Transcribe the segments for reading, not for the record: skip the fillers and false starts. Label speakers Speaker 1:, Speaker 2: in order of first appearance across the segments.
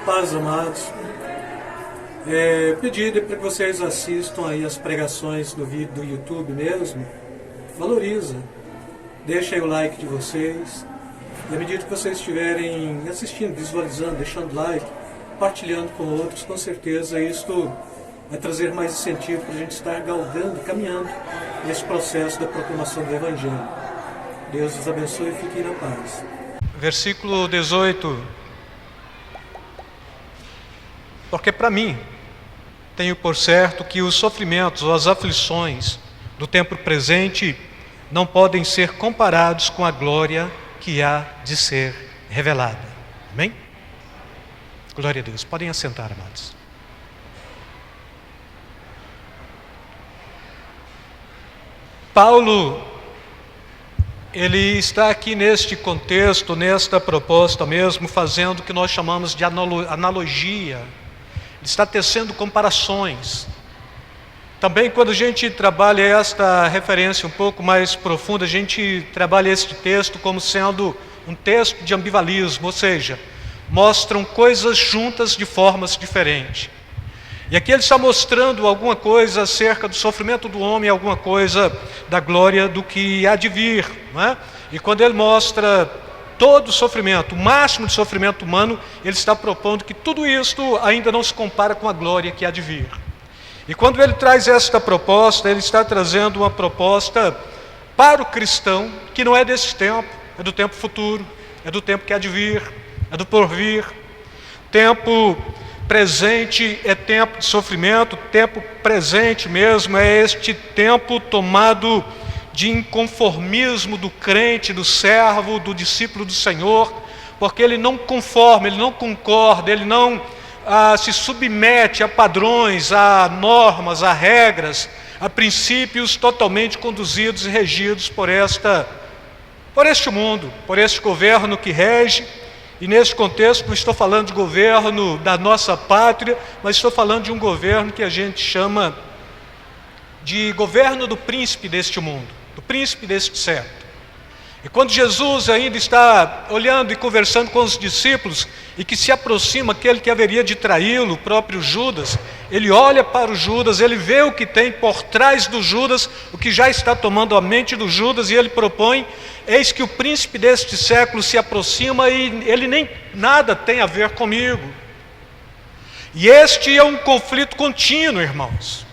Speaker 1: Paz, amados. Pedido para que vocês assistam aí as pregações do vídeo do YouTube mesmo. Valoriza. Deixa aí o like de vocês. E à medida que vocês estiverem assistindo, visualizando, deixando like, compartilhando com outros, com certeza isto vai trazer mais incentivo para a gente estar galgando, caminhando nesse processo da proclamação do Evangelho. Deus os abençoe e fiquem na paz.
Speaker 2: Versículo 18. Porque para mim, tenho por certo que os sofrimentos ou as aflições do tempo presente não podem ser comparados com a glória que há de ser revelada. Amém? Glória a Deus. Podem assentar, amados. Paulo, ele está aqui neste contexto, nesta proposta mesmo, fazendo o que nós chamamos de analogia. Ele está tecendo comparações. Também quando a gente trabalha esta referência um pouco mais profunda, a gente trabalha este texto como sendo um texto de ambivalismo, ou seja, mostram coisas juntas de formas diferentes. E aqui ele está mostrando alguma coisa acerca do sofrimento do homem, alguma coisa da glória do que há de vir, não é? E quando ele mostra todo o sofrimento, o máximo de sofrimento humano, ele está propondo que tudo isto ainda não se compara com a glória que há de vir. E quando ele traz esta proposta, ele está trazendo uma proposta para o cristão que não é desse tempo, é do tempo futuro, é do tempo que há de vir, é do porvir. Tempo presente é tempo de sofrimento, tempo presente mesmo é este tempo tomado de inconformismo do crente, do servo, do discípulo do Senhor, porque ele não conforma, ele não concorda, ele não se submete a padrões, a normas, a regras, a princípios totalmente conduzidos e regidos por este mundo, por este governo que rege. E nesse contexto não estou falando de governo da nossa pátria, mas estou falando de um governo que a gente chama de governo do príncipe deste mundo, do príncipe deste século. E quando Jesus ainda está olhando e conversando com os discípulos, e que se aproxima aquele que haveria de traí-lo, o próprio Judas, ele olha para o Judas, ele vê o que tem por trás do Judas, o que já está tomando a mente do Judas, e ele propõe: eis que o príncipe deste século se aproxima e ele nem nada tem a ver comigo. E este é um conflito contínuo, irmãos.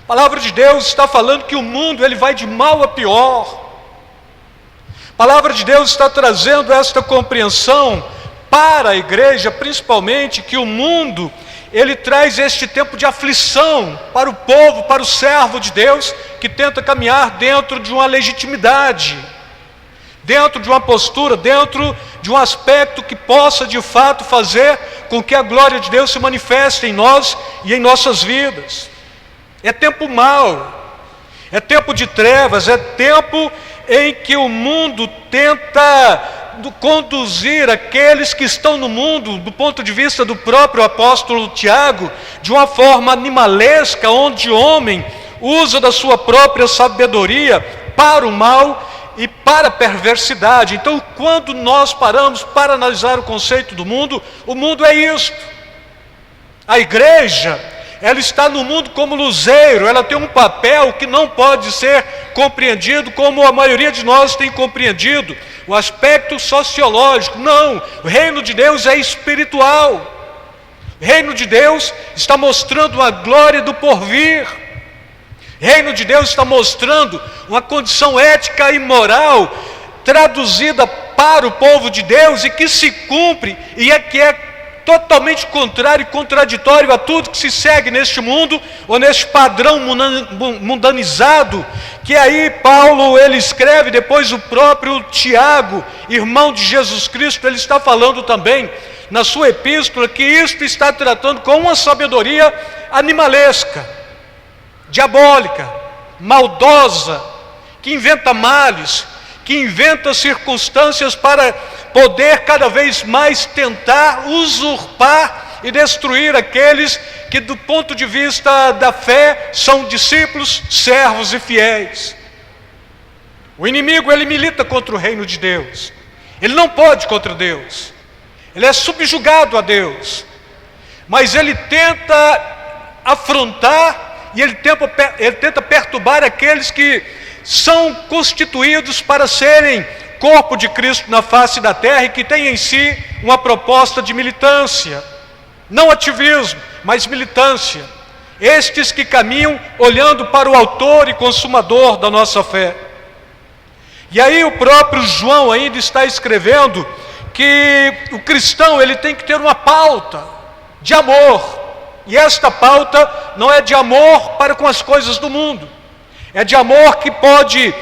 Speaker 2: A palavra de Deus está falando que o mundo ele vai de mal a pior. A palavra de Deus está trazendo esta compreensão para a igreja, principalmente, que o mundo, ele traz este tempo de aflição para o povo, para o servo de Deus, que tenta caminhar dentro de uma legitimidade, dentro de uma postura, dentro de um aspecto que possa, de fato, fazer com que a glória de Deus se manifeste em nós e em nossas vidas. É tempo mau, é tempo de trevas, é tempo em que o mundo tenta conduzir aqueles que estão no mundo, do ponto de vista do próprio apóstolo Tiago, de uma forma animalesca, onde o homem usa da sua própria sabedoria para o mal e para a perversidade. Então, quando nós paramos para analisar o conceito do mundo, o mundo é isto. A igreja, ela está no mundo como luzeiro, ela tem um papel que não pode ser compreendido como a maioria de nós tem compreendido, o aspecto sociológico. Não, o reino de Deus é espiritual. O reino de Deus está mostrando a glória do porvir. O reino de Deus está mostrando uma condição ética e moral traduzida para o povo de Deus e que se cumpre e que é totalmente contrário e contraditório a tudo que se segue neste mundo, ou neste padrão mundanizado, que aí Paulo, ele escreve, depois o próprio Tiago, irmão de Jesus Cristo, ele está falando também, na sua epístola, que isto está tratando com uma sabedoria animalesca, diabólica, maldosa, que inventa males, que inventa circunstâncias para poder cada vez mais tentar usurpar e destruir aqueles que do ponto de vista da fé são discípulos, servos e fiéis. O inimigo, ele milita contra o reino de Deus. Ele não pode contra Deus. ele é subjugado a Deus, mas ele tenta afrontar e ele tenta perturbar aqueles que são constituídos para serem corpo de Cristo na face da terra e que têm em si uma proposta de militância, não ativismo, mas militância. Estes que caminham olhando para o autor e consumador da nossa fé. E aí o próprio João ainda está escrevendo que o cristão ele tem que ter uma pauta de amor. E esta pauta não é de amor para com as coisas do mundo. É de amor que pode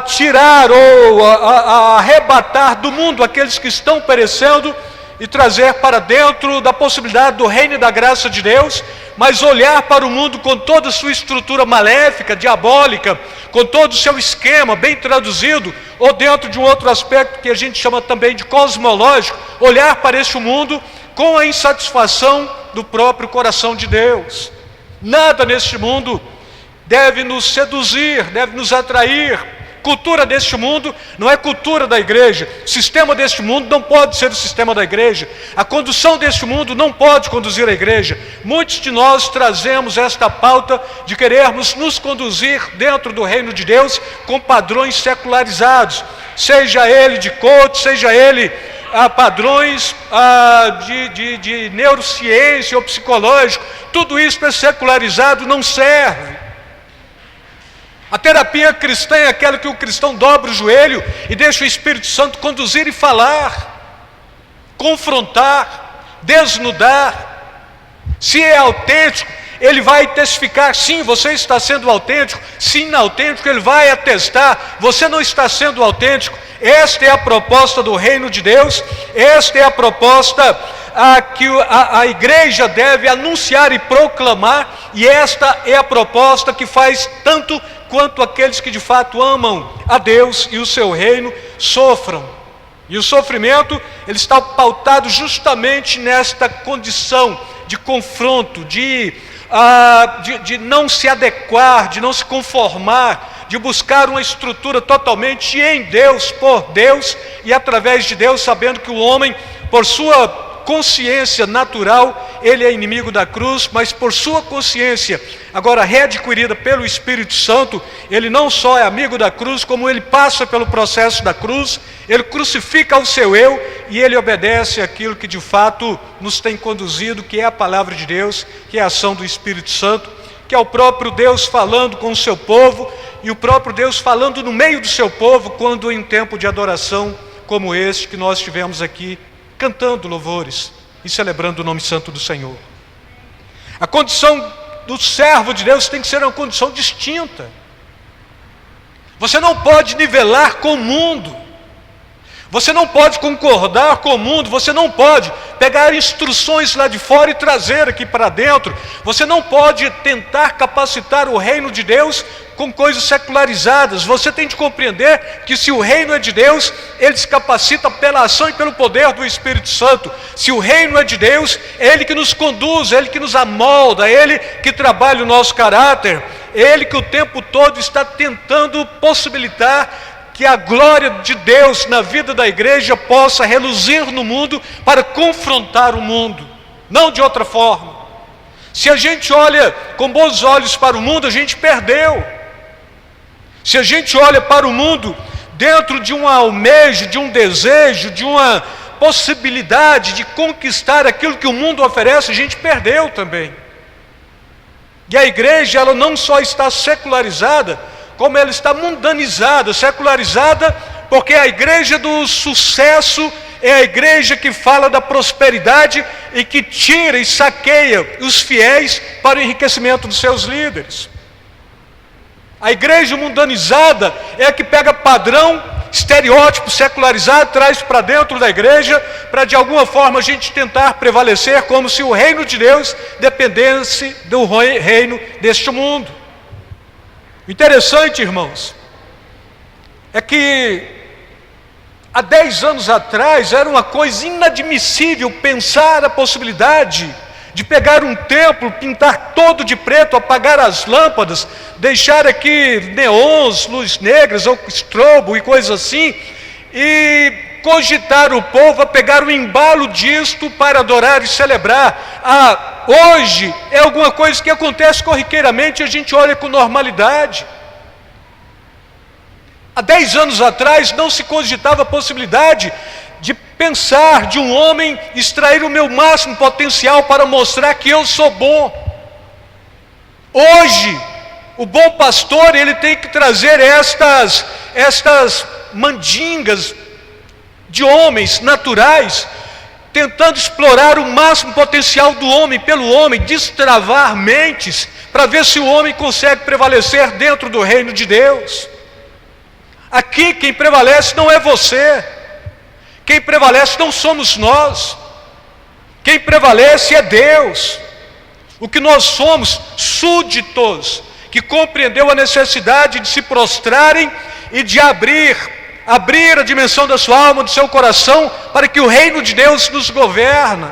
Speaker 2: tirar ou arrebatar do mundo aqueles que estão perecendo e trazer para dentro da possibilidade do reino e da graça de Deus, mas olhar para o mundo com toda a sua estrutura maléfica, diabólica, com todo o seu esquema bem traduzido, ou dentro de um outro aspecto que a gente chama também de cosmológico, olhar para este mundo com a insatisfação do próprio coração de Deus. Nada neste mundo deve nos seduzir, deve nos atrair. Cultura deste mundo não é cultura da igreja. O sistema deste mundo não pode ser o sistema da igreja. A condução deste mundo não pode conduzir a igreja. Muitos de nós trazemos esta pauta de querermos nos conduzir dentro do reino de Deus com padrões secularizados, seja ele de coach, seja ele padrões de neurociência ou psicológico. Tudo isso é secularizado, não serve. A terapia cristã é aquela que o cristão dobra o joelho e deixa o Espírito Santo conduzir e falar, confrontar, desnudar. Se é autêntico, ele vai testificar, sim, você está sendo autêntico. Se inautêntico, ele vai atestar, você não está sendo autêntico. Esta é a proposta do reino de Deus, esta é a proposta que a igreja deve anunciar e proclamar, e esta é a proposta que faz tanto quanto aqueles que de fato amam a Deus e o seu reino sofram. E o sofrimento, ele está pautado justamente nesta condição de confronto, de não se adequar, de não se conformar, de buscar uma estrutura totalmente em Deus, por Deus e através de Deus, sabendo que o homem, por sua consciência natural, ele é inimigo da cruz, mas por sua consciência, agora readquirida pelo Espírito Santo, ele não só é amigo da cruz, como ele passa pelo processo da cruz, ele crucifica o seu eu e ele obedece aquilo que de fato nos tem conduzido, que é a palavra de Deus, que é a ação do Espírito Santo, que é o próprio Deus falando com o seu povo e o próprio Deus falando no meio do seu povo, quando em tempo de adoração como este que nós tivemos aqui, cantando louvores e celebrando o nome santo do Senhor. A condição do servo de Deus tem que ser uma condição distinta. Você não pode nivelar com o mundo, você não pode concordar com o mundo, você não pode pegar instruções lá de fora e trazer aqui para dentro, você não pode tentar capacitar o reino de Deus com coisas secularizadas. Você tem de compreender que se o reino é de Deus, ele se capacita pela ação e pelo poder do Espírito Santo. Se o reino é de Deus, é Ele que nos conduz, é Ele que nos amolda, é Ele que trabalha o nosso caráter, é Ele que o tempo todo está tentando possibilitar que a glória de Deus na vida da igreja possa reluzir no mundo para confrontar o mundo, não de outra forma. Se a gente olha com bons olhos para o mundo, a gente perdeu. Se a gente olha para o mundo dentro de um almejo, de um desejo, de uma possibilidade de conquistar aquilo que o mundo oferece, a gente perdeu também. E a igreja, ela não só está secularizada, como ela está mundanizada, secularizada, porque a igreja do sucesso é a igreja que fala da prosperidade e que tira e saqueia os fiéis para o enriquecimento dos seus líderes. A igreja mundanizada é a que pega padrão, estereótipo secularizado, traz para dentro da igreja, para de alguma forma a gente tentar prevalecer como se o reino de Deus dependesse do reino deste mundo. O interessante, irmãos, é que há 10 anos atrás era uma coisa inadmissível pensar a possibilidade de pegar um templo, pintar todo de preto, apagar as lâmpadas, deixar aqui neons, luzes negras ou estrobo e coisas assim, e cogitar o povo a pegar o embalo disto para adorar e celebrar. Hoje é alguma coisa que acontece corriqueiramente e a gente olha com normalidade. Há 10 anos atrás não se cogitava a possibilidade de pensar de um homem extrair o meu máximo potencial para mostrar que eu sou bom. Hoje, o bom pastor, ele tem que trazer estas mandingas de homens naturais, tentando explorar o máximo potencial do homem pelo homem, destravar mentes, para ver se o homem consegue prevalecer dentro do reino de Deus. Aqui quem prevalece não é você, quem prevalece não somos nós, quem prevalece é Deus. O que nós somos, súditos, que compreendeu a necessidade de se prostrarem e de abrir a dimensão da sua alma, do seu coração, para que o reino de Deus nos governe.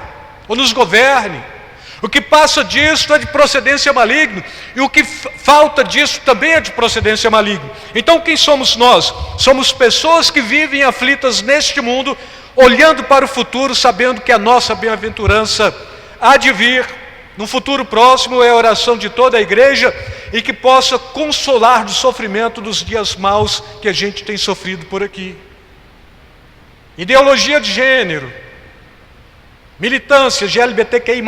Speaker 2: O que passa disso é de procedência maligna, e o que falta disso também é de procedência maligna. Então quem somos nós? Somos pessoas que vivem aflitas neste mundo, olhando para o futuro, sabendo que a nossa bem-aventurança há de vir no futuro próximo. É a oração de toda a igreja, e que possa consolar do sofrimento dos dias maus que a gente tem sofrido por aqui. Ideologia de gênero, militância de LGBTQI+,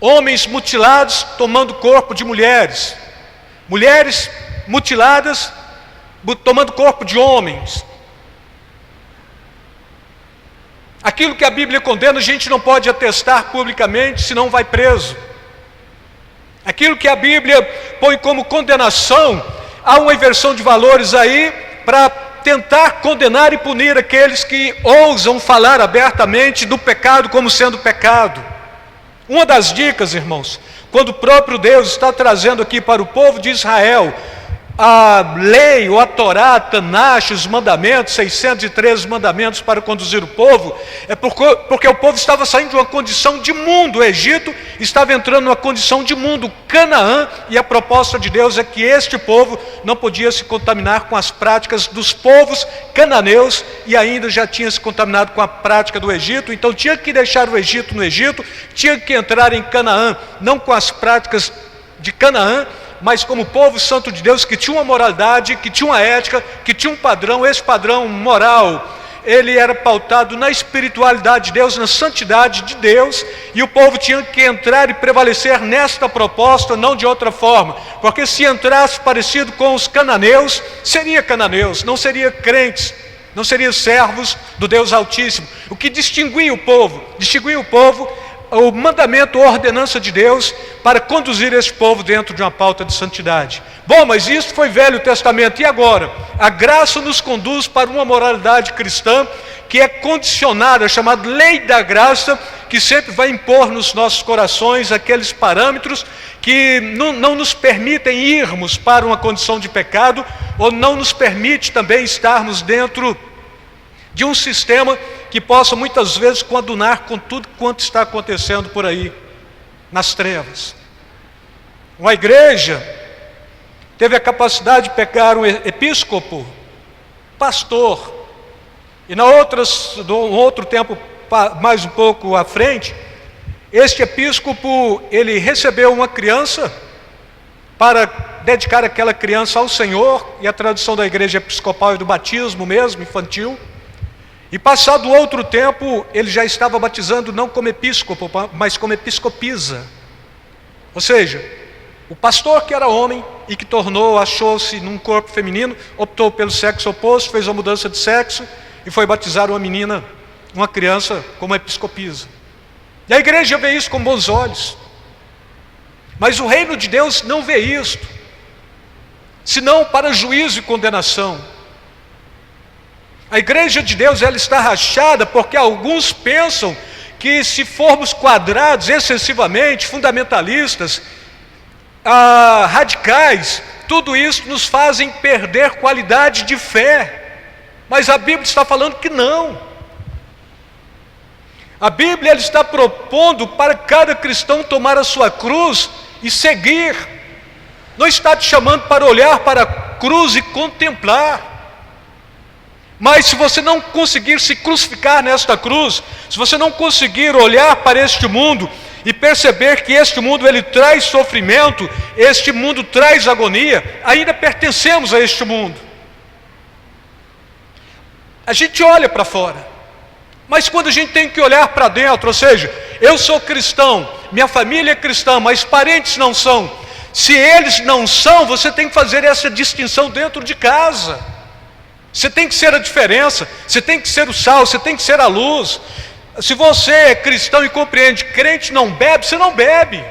Speaker 2: homens mutilados tomando corpo de mulheres, mulheres mutiladas tomando corpo de homens. Aquilo que a Bíblia condena, a gente não pode atestar publicamente, senão vai preso. Aquilo que a Bíblia põe como condenação, há uma inversão de valores aí, para tentar condenar e punir aqueles que ousam falar abertamente do pecado como sendo pecado. Uma das dicas, irmãos, quando o próprio Deus está trazendo aqui para o povo de Israel a lei, ou a Torá, a Tanakh, os mandamentos, 613 mandamentos para conduzir o povo, é porque o povo estava saindo de uma condição de mundo. O Egito estava entrando numa condição de mundo, Canaã, e a proposta de Deus é que este povo não podia se contaminar com as práticas dos povos cananeus, e ainda já tinha se contaminado com a prática do Egito. Então tinha que deixar o Egito no Egito, tinha que entrar em Canaã, não com as práticas de Canaã, mas como povo santo de Deus, que tinha uma moralidade, que tinha uma ética, que tinha um padrão. Esse padrão moral, ele era pautado na espiritualidade de Deus, na santidade de Deus, e o povo tinha que entrar e prevalecer nesta proposta, não de outra forma, porque se entrasse parecido com os cananeus, seria cananeus, não seria crentes, não seria servos do Deus Altíssimo. O que distinguia o povo, o mandamento, a ordenança de Deus para conduzir esse povo dentro de uma pauta de santidade. Bom, mas isso foi Velho Testamento. E agora? A graça nos conduz para uma moralidade cristã que é condicionada, chamada lei da graça, que sempre vai impor nos nossos corações aqueles parâmetros que não nos permitem irmos para uma condição de pecado, ou não nos permite também estarmos dentro de um sistema que possa muitas vezes coadunar com tudo quanto está acontecendo por aí, nas trevas. Uma igreja teve a capacidade de pegar um episcopo, pastor, e num outro tempo, mais um pouco à frente, este episcopo, ele recebeu uma criança para dedicar aquela criança ao Senhor, e a tradição da igreja episcopal e do batismo mesmo, infantil. E passado outro tempo, ele já estava batizando não como episcopo, mas como episcopisa. Ou seja, o pastor que era homem e que achou-se num corpo feminino, optou pelo sexo oposto, fez uma mudança de sexo e foi batizar uma menina, uma criança, como episcopisa. E a igreja vê isso com bons olhos. Mas o reino de Deus não vê isto, senão para juízo e condenação. A igreja de Deus, ela está rachada porque alguns pensam que, se formos quadrados excessivamente, fundamentalistas, radicais, tudo isso nos fazem perder qualidade de fé. Mas a Bíblia está falando que não. A Bíblia, ela está propondo para cada cristão tomar a sua cruz e seguir. Não está te chamando para olhar para a cruz e contemplar. Mas se você não conseguir se crucificar nesta cruz, se você não conseguir olhar para este mundo e perceber que este mundo ele traz sofrimento, este mundo traz agonia, ainda pertencemos a este mundo. A gente olha para fora, mas quando a gente tem que olhar para dentro, ou seja, eu sou cristão, minha família é cristã, mas parentes não são. Se eles não são, você tem que fazer essa distinção dentro de casa. Você tem que ser a diferença, você tem que ser o sal, você tem que ser a luz. Se você é cristão e compreende, crente não bebe, você não bebe.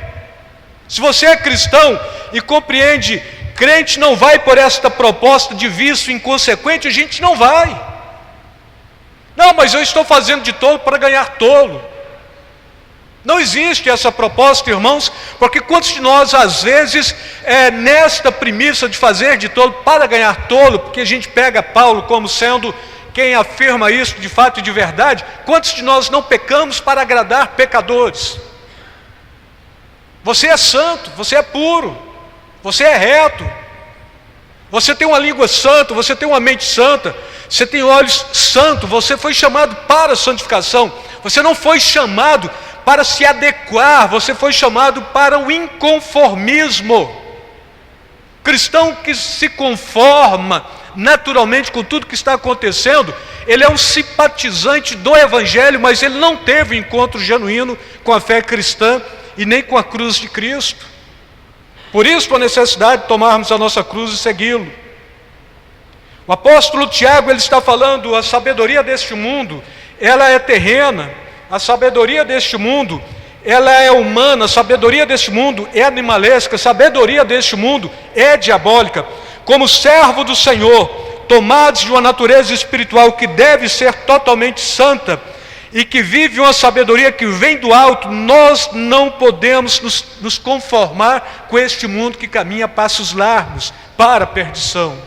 Speaker 2: Se você é cristão e compreende, crente não vai por esta proposta de vício inconsequente, a gente não vai. Não, mas eu estou fazendo de tolo para ganhar tolo. Não existe essa proposta, irmãos, porque quantos de nós, às vezes, nesta premissa de fazer de tolo para ganhar tolo, porque a gente pega Paulo como sendo quem afirma isso de fato e de verdade, quantos de nós não pecamos para agradar pecadores? Você é santo, você é puro, você é reto, você tem uma língua santa, você tem uma mente santa, você tem olhos santos, você foi chamado para a santificação, você não foi chamado para se adequar, você foi chamado para o inconformismo. Cristão que se conforma naturalmente com tudo que está acontecendo, ele é um simpatizante do Evangelho, mas ele não teve encontro genuíno com a fé cristã e nem com a cruz de Cristo. Por isso a necessidade de tomarmos a nossa cruz e segui-lo. O apóstolo Tiago, ele está falando, a sabedoria deste mundo, ela é terrena. A sabedoria deste mundo, ela é humana, a sabedoria deste mundo é animalesca, a sabedoria deste mundo é diabólica. Como servo do Senhor, tomados de uma natureza espiritual que deve ser totalmente santa e que vive uma sabedoria que vem do alto, nós não podemos nos conformar com este mundo que caminha a passos largos para a perdição.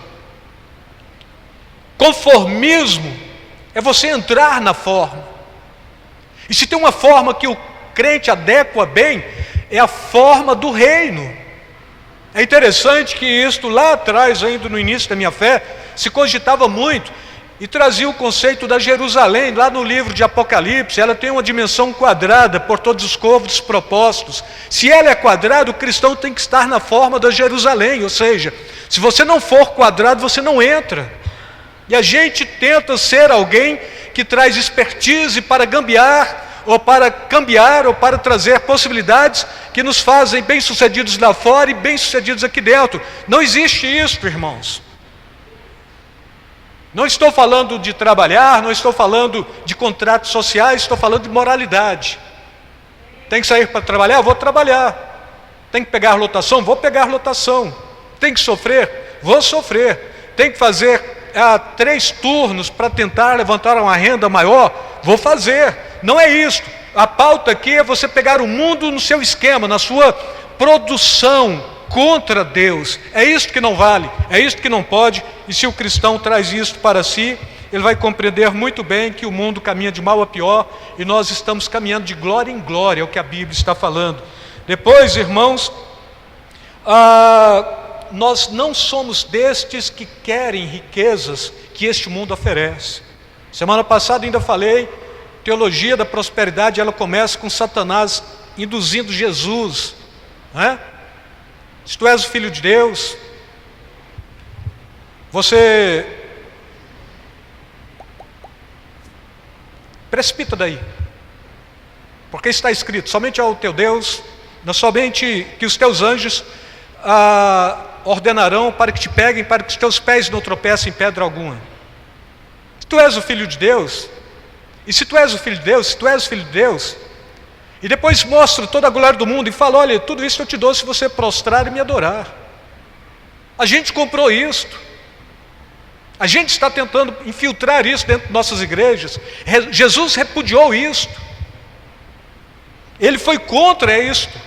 Speaker 2: Conformismo é você entrar na forma. E se tem uma forma que o crente adequa bem, é a forma do reino. É interessante que isto lá atrás, ainda no início da minha fé, se cogitava muito e trazia o conceito da Jerusalém, lá no livro de Apocalipse. Ela tem uma dimensão quadrada por todos os côvados propostos. Se ela é quadrada, o cristão tem que estar na forma da Jerusalém, ou seja, se você não for quadrado, você não entra. E a gente tenta ser alguém que traz expertise para gambiar, ou para cambiar, ou para trazer possibilidades que nos fazem bem-sucedidos lá fora e bem-sucedidos aqui dentro. Não existe isso, irmãos. Não estou falando de trabalhar, não estou falando de contratos sociais, estou falando de moralidade. Tem que sair para trabalhar? Vou trabalhar. Tem que pegar lotação? Vou pegar lotação. Tem que sofrer? Vou sofrer. Tem que fazer 3 turnos para tentar levantar uma renda maior? Vou fazer. Não é isso. A pauta aqui é você pegar o mundo no seu esquema, na sua produção contra Deus. É isso que não vale, é isso que não pode. E se o cristão traz isso para si, ele vai compreender muito bem que o mundo caminha de mal a pior e nós estamos caminhando de glória em glória, é o que a Bíblia está falando. Depois, irmãos, nós não somos destes que querem riquezas que este mundo oferece. Semana passada ainda falei, teologia da prosperidade, ela começa com Satanás induzindo Jesus, né? Se tu és o Filho de Deus, você precipita daí, porque está escrito, somente ao teu Deus, não somente que os teus anjos ordenarão para que te peguem, para que os teus pés não tropecem em pedra alguma. Se tu és o Filho de Deus, e se tu és o Filho de Deus, se tu és o Filho de Deus, e depois mostra toda a glória do mundo e fala, olha, tudo isso eu te dou se você prostrar e me adorar. A gente comprou isto. A gente está tentando infiltrar isso dentro de nossas igrejas. Jesus repudiou isto. Ele foi contra isto.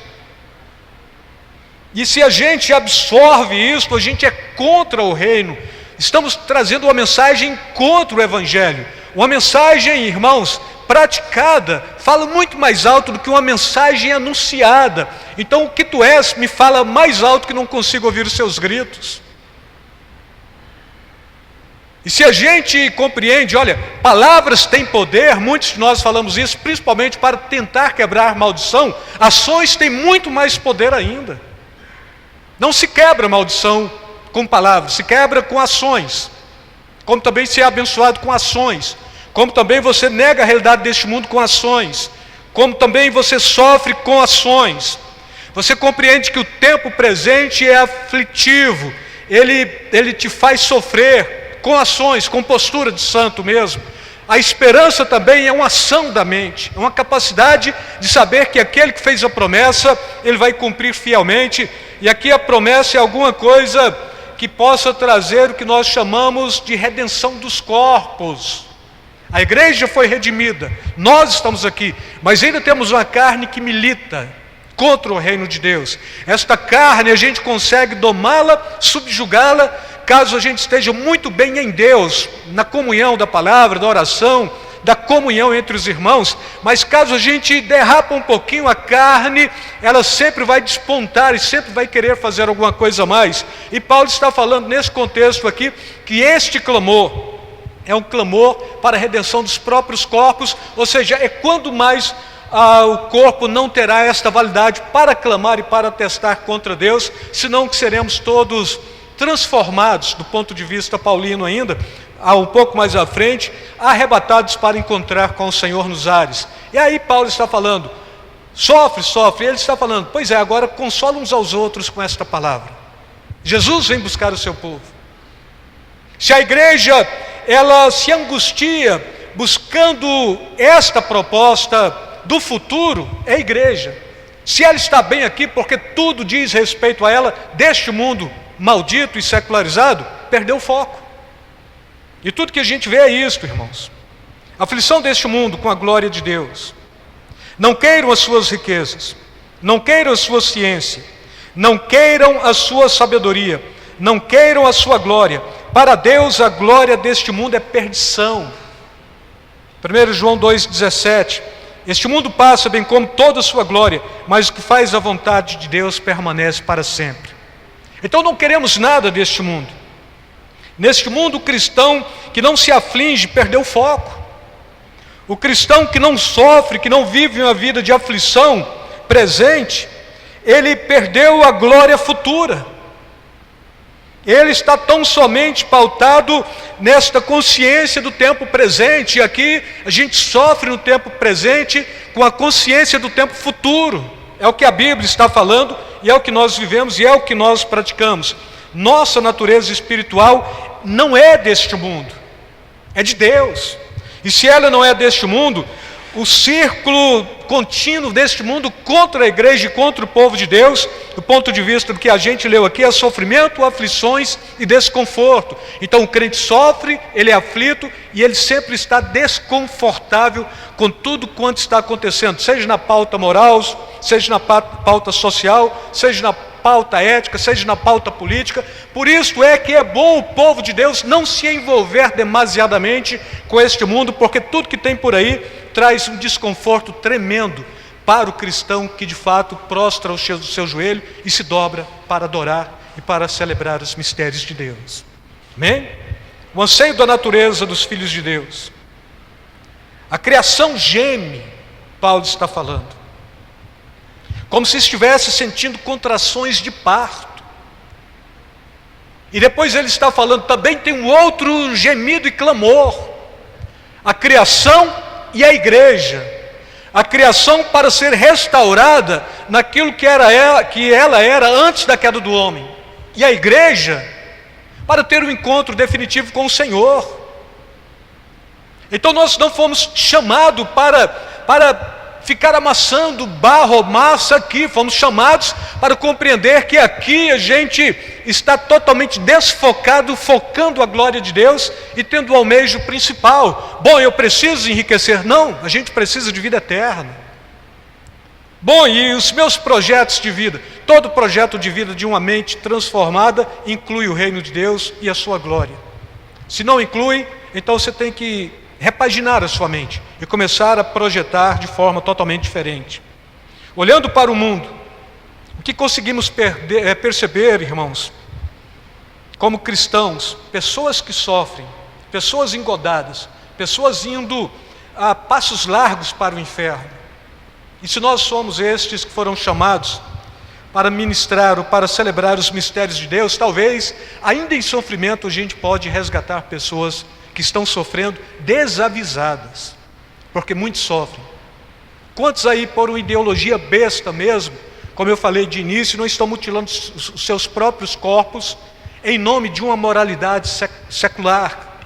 Speaker 2: E se a gente absorve isto, a gente é contra o reino. Estamos trazendo uma mensagem contra o Evangelho. Uma mensagem, irmãos, praticada, fala muito mais alto do que uma mensagem anunciada. Então o que tu és me fala mais alto que não consigo ouvir os seus gritos. E se a gente compreende, olha, palavras têm poder, muitos de nós falamos isso, principalmente para tentar quebrar maldição, ações têm muito mais poder ainda. Não se quebra maldição com palavras, se quebra com ações, como também se é abençoado com ações, como também você nega a realidade deste mundo com ações, como também você sofre com ações. Você compreende que o tempo presente é aflitivo, ele te faz sofrer com ações, com postura de santo mesmo. A esperança também é uma ação da mente, é uma capacidade de saber que aquele que fez a promessa, ele vai cumprir fielmente. E aqui a promessa é alguma coisa que possa trazer o que nós chamamos de redenção dos corpos. A igreja foi redimida, nós estamos aqui, mas ainda temos uma carne que milita contra o reino de Deus. Esta carne a gente consegue domá-la, subjugá-la, caso a gente esteja muito bem em Deus, na comunhão da palavra, da oração, da comunhão entre os irmãos. Mas caso a gente derrapa um pouquinho a carne, ela sempre vai despontar e sempre vai querer fazer alguma coisa a mais. E Paulo está falando nesse contexto aqui, que este clamor é um clamor para a redenção dos próprios corpos, ou seja, é quando mais o corpo não terá esta validade para clamar e para atestar contra Deus, senão que seremos todos transformados, do ponto de vista paulino ainda, um pouco mais à frente, arrebatados para encontrar com o Senhor nos ares. E aí Paulo está falando, sofre, ele está falando, pois é, agora consola uns aos outros com esta palavra. Jesus vem buscar o seu povo. Se a igreja, ela se angustia buscando esta proposta do futuro, é a igreja. Se ela está bem aqui, porque tudo diz respeito a ela, deste mundo maldito e secularizado, perdeu o foco. E tudo que a gente vê é isto, irmãos. A aflição deste mundo com a glória de Deus. Não queiram as suas riquezas, não queiram a sua ciência, não queiram a sua sabedoria, não queiram a sua glória. Para Deus a glória deste mundo é perdição. 1 João 2,17. Este mundo passa bem como toda a sua glória, mas o que faz a vontade de Deus permanece para sempre. Então não queremos nada deste mundo. Neste mundo, o cristão que não se aflige perdeu o foco. O cristão que não sofre, que não vive uma vida de aflição presente, ele perdeu a glória futura. Ele está tão somente pautado nesta consciência do tempo presente. E aqui a gente sofre no tempo presente com a consciência do tempo futuro. É o que a Bíblia está falando e é o que nós vivemos e é o que nós praticamos. Nossa natureza espiritual não é deste mundo, é de Deus. E se ela não é deste mundo, o círculo contínuo deste mundo contra a igreja e contra o povo de Deus, do ponto de vista do que a gente leu aqui, é sofrimento, aflições e desconforto. Então o crente sofre, ele é aflito e ele sempre está desconfortável com tudo quanto está acontecendo, seja na pauta moral, seja na pauta social, seja na pauta ética, seja na pauta política. Por isso é que é bom o povo de Deus não se envolver demasiadamente com este mundo, porque tudo que tem por aí traz um desconforto tremendo para o cristão que de fato prostra o seu joelho e se dobra para adorar e para celebrar os mistérios de Deus. Amém? O anseio da natureza dos filhos de Deus. A criação geme, Paulo está falando, como se estivesse sentindo contrações de parto. E depois ele está falando, também tem um outro gemido e clamor. A criação e a igreja. A criação para ser restaurada naquilo que ela era antes da queda do homem. E a igreja para ter um encontro definitivo com o Senhor. Então nós não fomos chamados para ficar amassando barro ou massa aqui, fomos chamados para compreender que aqui a gente está totalmente desfocado, focando a glória de Deus e tendo o almejo principal. Bom, eu preciso enriquecer? Não, a gente precisa de vida eterna. Bom, e os meus projetos de vida? Todo projeto de vida de uma mente transformada inclui o reino de Deus e a sua glória. Se não inclui, então você tem que repaginar a sua mente e começar a projetar de forma totalmente diferente. Olhando para o mundo, o que conseguimos perceber, irmãos, como cristãos, pessoas que sofrem, pessoas engodadas, pessoas indo a passos largos para o inferno. E se nós somos estes que foram chamados para ministrar ou para celebrar os mistérios de Deus, talvez, ainda em sofrimento, a gente pode resgatar pessoas que estão sofrendo desavisadas, porque muitos sofrem. Quantos aí, por uma ideologia besta mesmo, como eu falei de início, não estão mutilando os seus próprios corpos em nome de uma moralidade secular,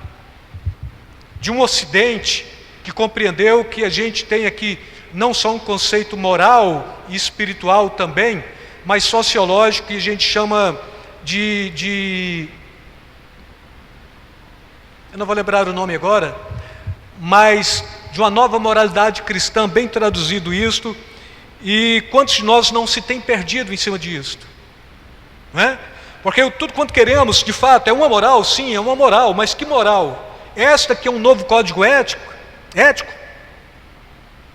Speaker 2: de um ocidente que compreendeu que a gente tem aqui não só um conceito moral e espiritual também, mas sociológico, que a gente chama eu não vou lembrar o nome agora, mas de uma nova moralidade cristã, bem traduzido isto. E quantos de nós não se tem perdido em cima disto? Não é? Porque tudo quanto queremos, de fato, é uma moral, sim, é uma moral, mas que moral? Esta que é um novo código ético,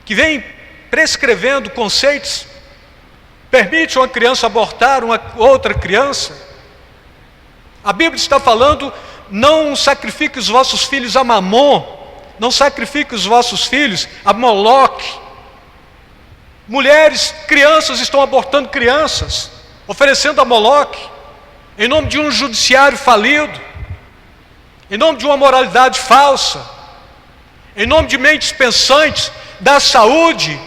Speaker 2: que vem prescrevendo conceitos, permite uma criança abortar uma outra criança. A Bíblia está falando, não sacrifique os vossos filhos a Mamon, não sacrifique os vossos filhos a Moloque. Mulheres, crianças estão abortando crianças, oferecendo a Moloque, em nome de um judiciário falido, em nome de uma moralidade falsa, em nome de mentes pensantes da saúde,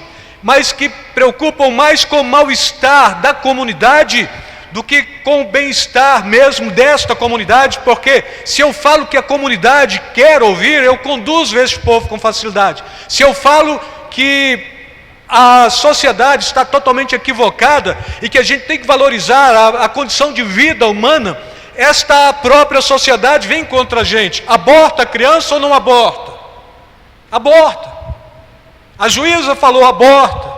Speaker 2: mas que preocupam mais com o mal-estar da comunidade do que com o bem-estar mesmo desta comunidade, porque se eu falo que a comunidade quer ouvir, eu conduzo este povo com facilidade. Se eu falo que a sociedade está totalmente equivocada e que a gente tem que valorizar a condição de vida humana, esta própria sociedade vem contra a gente. Aborta a criança ou não aborta? Aborta. A juíza falou aborta,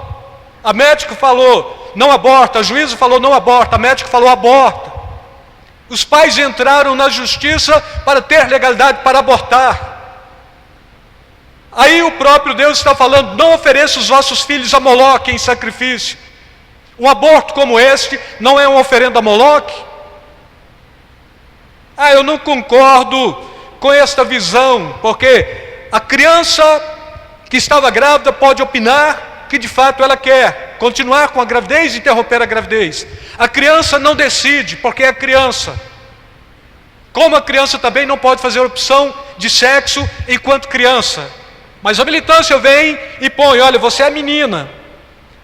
Speaker 2: a médica falou não aborta, a juíza falou não aborta, a médica falou aborta. Os pais entraram na justiça para ter legalidade para abortar. Aí o próprio Deus está falando, não ofereça os vossos filhos a Moloque em sacrifício. Um aborto como este não é uma oferenda a Moloque? Eu não concordo com esta visão, porque a criança que estava grávida pode opinar que de fato ela quer continuar com a gravidez e interromper a gravidez. A criança não decide, porque é criança. Como a criança também não pode fazer opção de sexo enquanto criança. Mas a militância vem e põe, olha, você é menina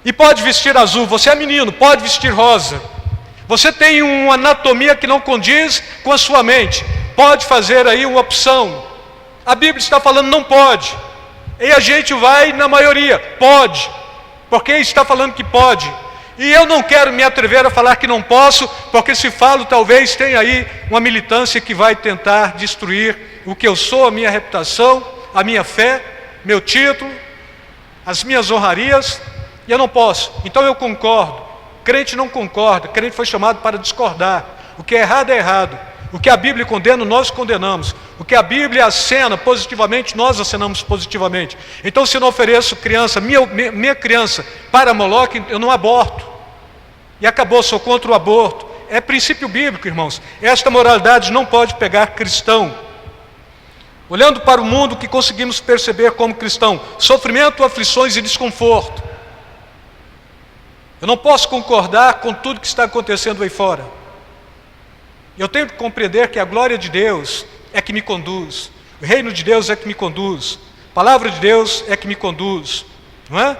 Speaker 2: e pode vestir azul, você é menino, pode vestir rosa. Você tem uma anatomia que não condiz com a sua mente, pode fazer aí uma opção. A Bíblia está falando não pode. E a gente vai na maioria, pode, porque está falando que pode. E eu não quero me atrever a falar que não posso, porque se falo talvez tenha aí uma militância que vai tentar destruir o que eu sou, a minha reputação, a minha fé, meu título, as minhas honrarias, e eu não posso. Então eu concordo. Crente não concorda, crente foi chamado para discordar. O que é errado. O que a Bíblia condena, nós condenamos. O que a Bíblia acena positivamente, nós acenamos positivamente. Então, se eu não ofereço criança, minha criança para Moloque, eu não aborto. E acabou, sou contra o aborto. É princípio bíblico, irmãos. Esta moralidade não pode pegar cristão. Olhando para o mundo, que conseguimos perceber como cristão? Sofrimento, aflições e desconforto. Eu não posso concordar com tudo que está acontecendo aí fora. Eu tenho que compreender que a glória de Deus é que me conduz, o reino de Deus é que me conduz, a palavra de Deus é que me conduz, não é?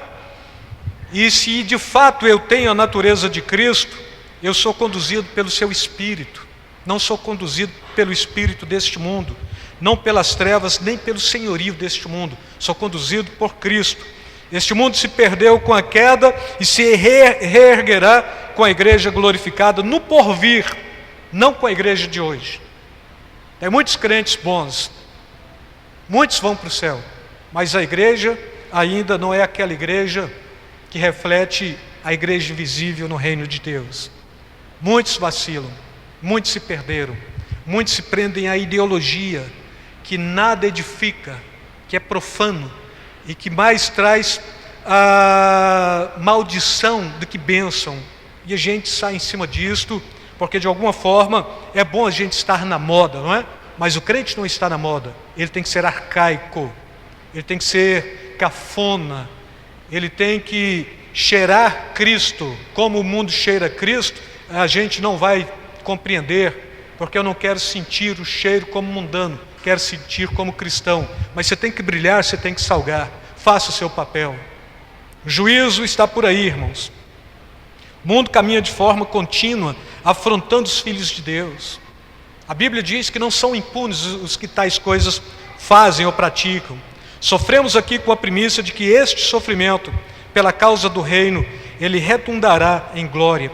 Speaker 2: E se de fato eu tenho a natureza de Cristo, eu sou conduzido pelo seu Espírito, não sou conduzido pelo espírito deste mundo, não pelas trevas, nem pelo senhorio deste mundo, sou conduzido por Cristo. Este mundo se perdeu com a queda e se reerguerá com a igreja glorificada no porvir, não com a igreja de hoje. Tem muitos crentes bons, muitos vão para o céu, mas a igreja ainda não é aquela igreja que reflete a igreja invisível no reino de Deus. Muitos vacilam, muitos se perderam, muitos se prendem à ideologia que nada edifica, que é profano e que mais traz a maldição do que bênção. E a gente sai em cima disto, porque de alguma forma é bom a gente estar na moda, não é? Mas o crente não está na moda, ele tem que ser arcaico, ele tem que ser cafona, ele tem que cheirar Cristo. Como o mundo cheira Cristo, a gente não vai compreender, porque eu não quero sentir o cheiro como mundano, quero sentir como cristão. Mas você tem que brilhar, você tem que salgar, faça o seu papel. O juízo está por aí, irmãos. O mundo caminha de forma contínua, afrontando os filhos de Deus. A Bíblia diz que não são impunes os que tais coisas fazem ou praticam. Sofremos aqui com a premissa de que este sofrimento, pela causa do reino, ele redundará em glória.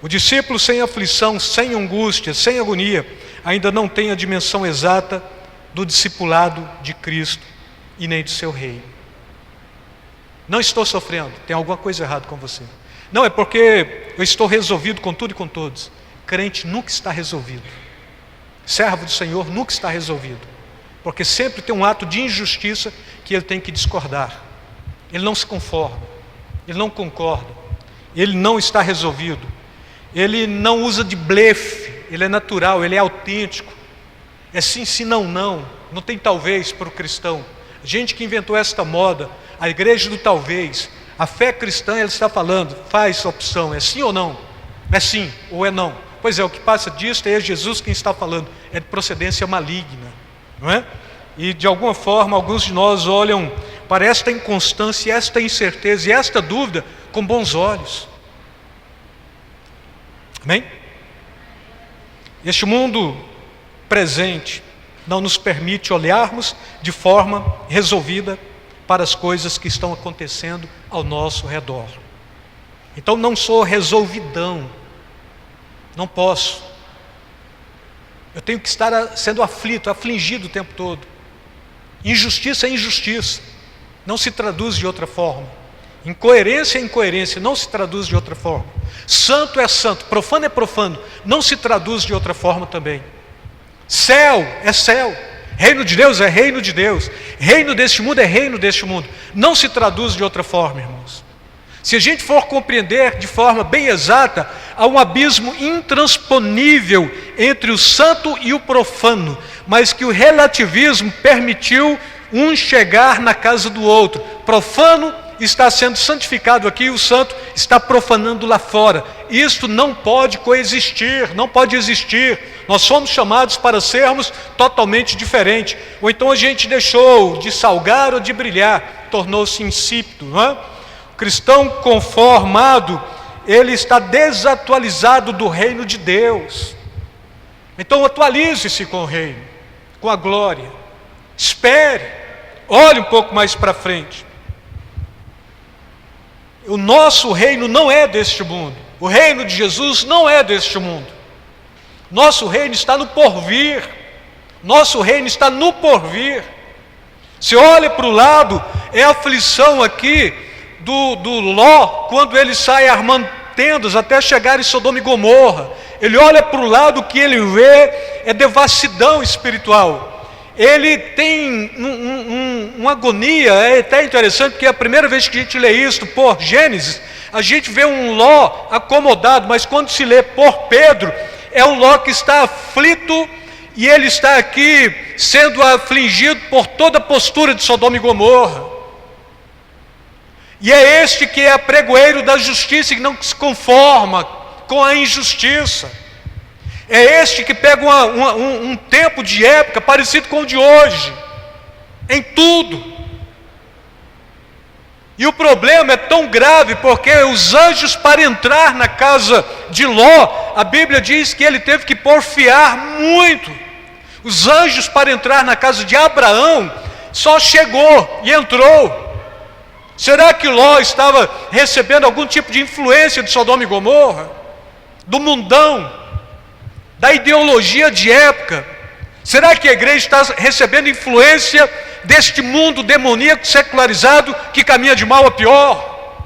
Speaker 2: O discípulo sem aflição, sem angústia, sem agonia, ainda não tem a dimensão exata do discipulado de Cristo e nem do seu reino. Não estou sofrendo, tem alguma coisa errada com você. Não, é porque eu estou resolvido com tudo e com todos. Crente nunca está resolvido. Servo do Senhor nunca está resolvido. Porque sempre tem um ato de injustiça que ele tem que discordar. Ele não se conforma, ele não concorda, ele não está resolvido. Ele não usa de blefe, ele é natural, ele é autêntico. É sim, sim, não, não. Não tem talvez para o cristão. A gente que inventou esta moda, a igreja do talvez, a fé cristã, ela está falando, faz opção, é sim ou não? É sim ou é não? Pois é, o que passa disso é Jesus quem está falando, é de procedência maligna, não é? E de alguma forma, alguns de nós olham para esta inconstância, esta incerteza e esta dúvida com bons olhos. Amém? Este mundo presente não nos permite olharmos de forma resolvida para as coisas que estão acontecendo ao nosso redor. Então não sou resolvidão, não posso. Eu tenho que estar sendo aflito, afligido o tempo todo. Injustiça é injustiça, não se traduz de outra forma. Incoerência é incoerência, não se traduz de outra forma. Santo é santo, profano é profano, não se traduz de outra forma também. Céu é céu, reino de Deus é reino de Deus, reino deste mundo é reino deste mundo, não se traduz de outra forma, irmãos. Se a gente for compreender de forma bem exata, há um abismo intransponível entre o santo e o profano, mas que o relativismo permitiu um chegar na casa do outro. Profano está sendo santificado aqui, o santo está profanando lá fora. Isto não pode coexistir, não pode existir. Nós somos chamados para sermos totalmente diferentes. Ou então a gente deixou de salgar ou de brilhar, tornou-se insípido, não é? O cristão conformado, ele está desatualizado do reino de Deus. Então atualize-se com o reino, com a glória. Espere, olhe um pouco mais para frente. O nosso reino não é deste mundo. O reino de Jesus não é deste mundo. Nosso reino está no porvir. Nosso reino está no porvir. Se olha para o lado, é a aflição aqui do Ló, quando ele sai armando tendas até chegar em Sodoma e Gomorra. Ele olha para o lado, o que ele vê é devassidão espiritual. Ele tem uma agonia, é até interessante, porque é a primeira vez que a gente lê isso por Gênesis, a gente vê um Ló acomodado, mas quando se lê por Pedro, é um Ló que está aflito, e ele está aqui sendo afligido por toda a postura de Sodoma e Gomorra. E é este que é pregoeiro da justiça, que não se conforma com a injustiça. É este que pega um tempo de época parecido com o de hoje, em tudo. E o problema é tão grave, porque os anjos, para entrar na casa de Ló, a Bíblia diz que ele teve que porfiar muito. Os anjos, para entrar na casa de Abraão, só chegou e entrou. Será que Ló estava recebendo algum tipo de influência de Sodoma e Gomorra? Do mundão? Da ideologia de época? Será que a igreja está recebendo influência deste mundo demoníaco secularizado que caminha de mal a pior?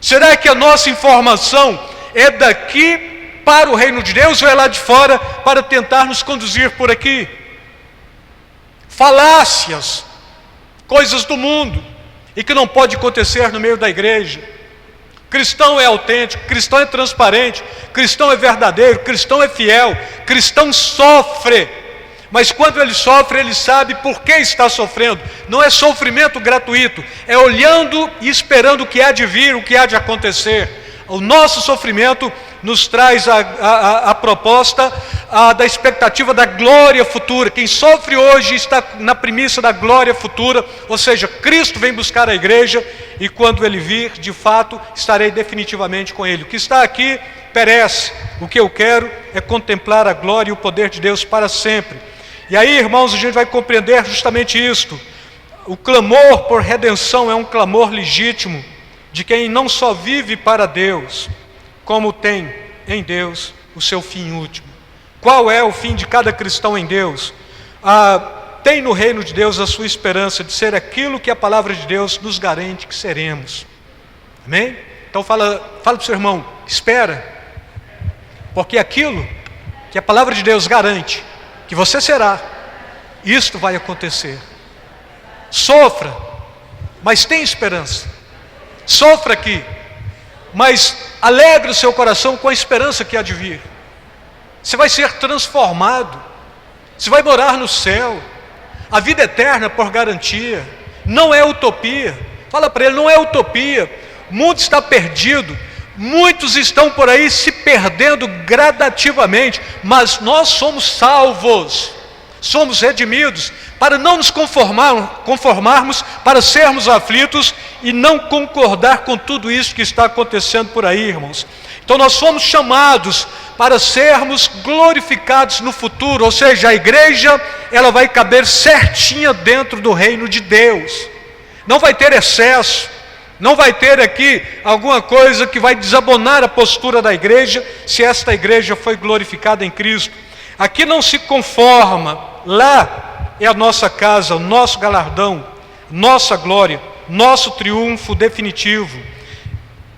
Speaker 2: Será que a nossa informação é daqui para o reino de Deus ou é lá de fora para tentar nos conduzir por aqui? Falácias, coisas do mundo, e que não pode acontecer no meio da igreja. Cristão é autêntico, cristão é transparente, cristão é verdadeiro, cristão é fiel, cristão sofre. Mas quando ele sofre, ele sabe por que está sofrendo. Não é sofrimento gratuito, é olhando e esperando o que há de vir, o que há de acontecer. O nosso sofrimento nos traz a proposta da expectativa da glória futura. Quem sofre hoje está na premissa da glória futura, ou seja, Cristo vem buscar a igreja e quando ele vir, de fato, estarei definitivamente com ele. O que está aqui perece, o que eu quero é contemplar a glória e o poder de Deus para sempre. E aí, irmãos, a gente vai compreender justamente isto. O clamor por redenção é um clamor legítimo de quem não só vive para Deus, como tem em Deus o seu fim último. Qual é o fim de cada cristão em Deus? Tem no reino de Deus a sua esperança de ser aquilo que a palavra de Deus nos garante que seremos. Amém? Então fala para o seu irmão, espera, porque aquilo que a palavra de Deus garante que você será, isto vai acontecer. Sofra, mas tenha esperança. Sofra aqui, mas alegre o seu coração com a esperança que há de vir. Você vai ser transformado, você vai morar no céu. A vida eterna por garantia, não é utopia. Fala para ele, não é utopia. O mundo está perdido, muitos estão por aí se perdendo gradativamente, mas nós somos salvos, somos redimidos, para não nos conformarmos, para sermos aflitos e não concordar com tudo isso que está acontecendo por aí, irmãos. Então nós fomos chamados para sermos glorificados no futuro, ou seja, a igreja, ela vai caber certinha dentro do reino de Deus, não vai ter excesso, não vai ter aqui alguma coisa que vai desabonar a postura da igreja, se esta igreja foi glorificada em Cristo. Aqui não se conforma, lá é a nossa casa, o nosso galardão, nossa glória, nosso triunfo definitivo.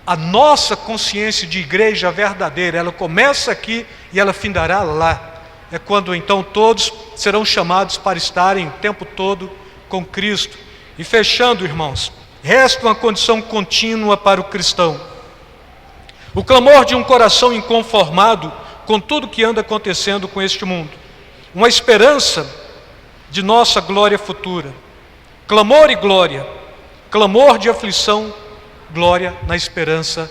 Speaker 2: A nossa consciência de igreja verdadeira, ela começa aqui e ela findará lá. É quando então todos serão chamados para estarem o tempo todo com Cristo. E fechando, irmãos, resta uma condição contínua para o cristão. O clamor de um coração inconformado com tudo que anda acontecendo com este mundo. Uma esperança de nossa glória futura. Clamor e glória. Clamor de aflição, glória na esperança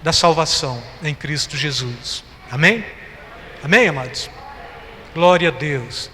Speaker 2: da salvação em Cristo Jesus. Amém? Amém, amados? Glória a Deus.